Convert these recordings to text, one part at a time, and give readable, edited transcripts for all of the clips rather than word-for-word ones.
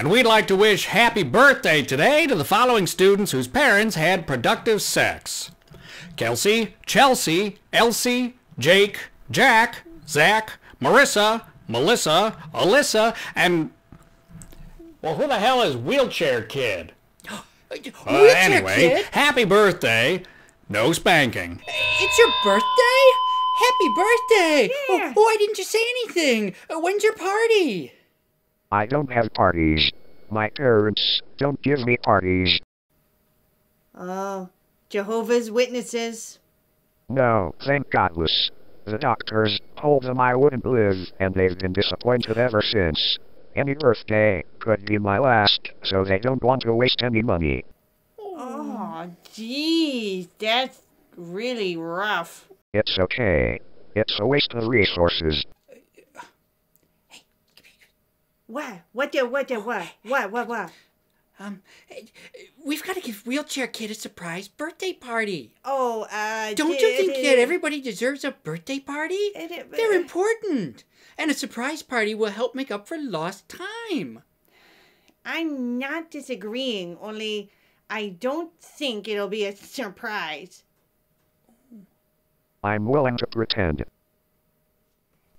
And we'd like to wish happy birthday today to the following students whose parents had productive sex: Kelsey, Chelsea, Elsie, Jake, Jack, Zach, Marissa, Melissa, Alyssa, and... well, who the hell is Wheelchair Kid? Anyway, Kid? happy birthday. No spanking. It's your birthday? Happy birthday! Yeah. Oh, why didn't you say anything? When's your party? I don't have parties. My parents don't give me parties. Oh, Jehovah's Witnesses. No, thank godless. The doctors told them I wouldn't live, and they've been disappointed ever since. Any birthday could be my last, so they don't want to waste any money. Oh, geez, that's really rough. It's okay. It's a waste of resources. What? We've got to give Wheelchair Kid a surprise birthday party. Oh, Don't you think that everybody deserves a birthday party? They're important. And a surprise party will help make up for lost time. I'm not disagreeing, only I don't think it'll be a surprise. I'm willing to pretend.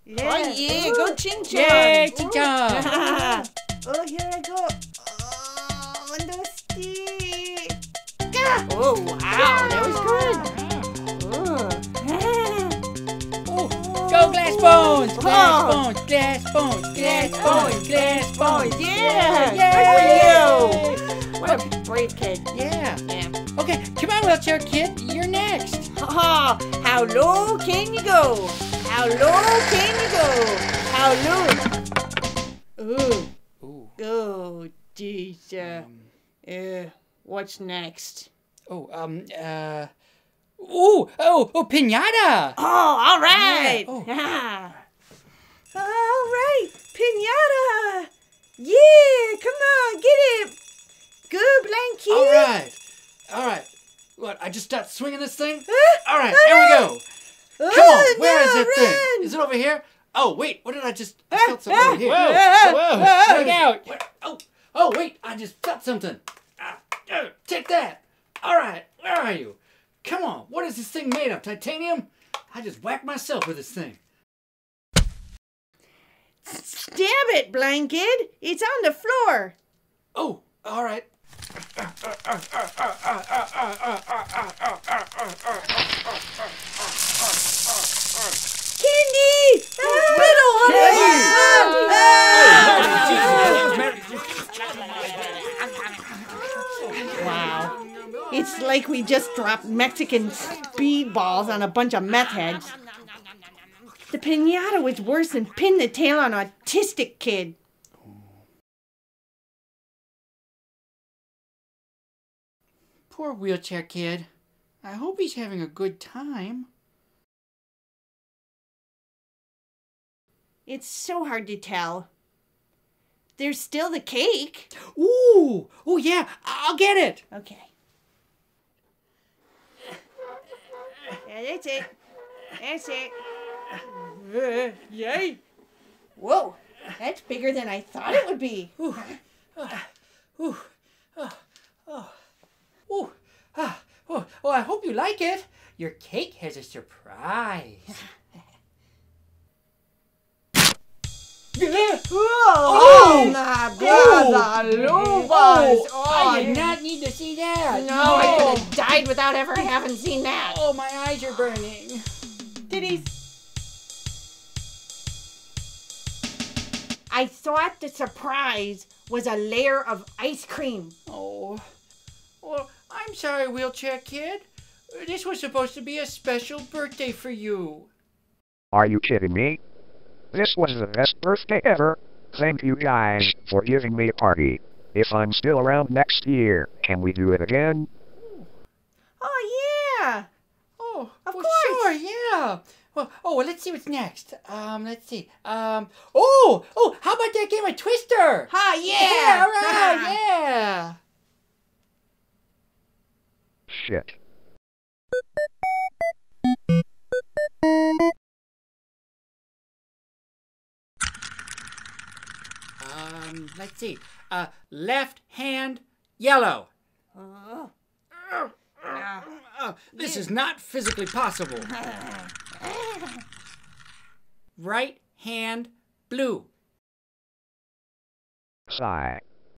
Yeah. Yeah, go ching chong. Yay, ching-chong. Oh, here I go. Oh, on the stick. Oh, wow, that was good. Oh, go glass bones, glass Oh. bones, glass bones, glass bones, glass bones. Yeah, Yay! good for you. What a brave kid. Yeah. Yeah. Okay, come on, Wheelchair Kid. You're next. Oh, how low can you go? How low can you go? How low? Ooh. Ooh. Oh, geez. What's next? Oh, piñata. Oh, all right. Yeah, oh. Ah. All right, pinata. Yeah, come on, get it. Good, Blanky. All right. What, I just start swinging this thing? Huh? All right, here we go. Come on, where is no, that thing? run. Is it over here? Oh, wait, what did I just... I felt something over here. Whoa, Look out. Oh, wait, I just felt something. Take that. All right, where are you? Come on, what is this thing made of? Titanium? I just whacked myself with this thing. Stab it, Blanket. It's on the floor. Oh, all right. Candy! Wow. It's like we just dropped Mexican speedballs on a bunch of meth heads. The piñata was worse than pin the tail on an autistic kid. Poor Wheelchair Kid. I hope he's having a good time. It's so hard to tell. There's still the cake. Ooh! Oh, yeah, I'll get it. Okay. Yeah, that's it. That's it. Yay! Whoa, that's bigger than I thought it would be. Ooh, I hope you like it. Your cake has a surprise. Oh, my brother, Lubas. I did not need to see that. No, I could have died without ever having seen that. Oh, my eyes are burning. Titties. I thought the surprise was a layer of ice cream. Oh, well, I'm sorry, Wheelchair Kid. This was supposed to be a special birthday for you. Are you kidding me? This was the best birthday ever. Thank you guys for giving me a party. If I'm still around next year, can we do it again? Oh, yeah. Oh, Of well, course. Sure, yeah. Well, let's see what's next. Let's see. How about that game of Twister? Ha, Yeah, all right, Ha. yeah. Shit. Let's see. Left hand yellow. This is not physically possible. Right hand blue. Sigh.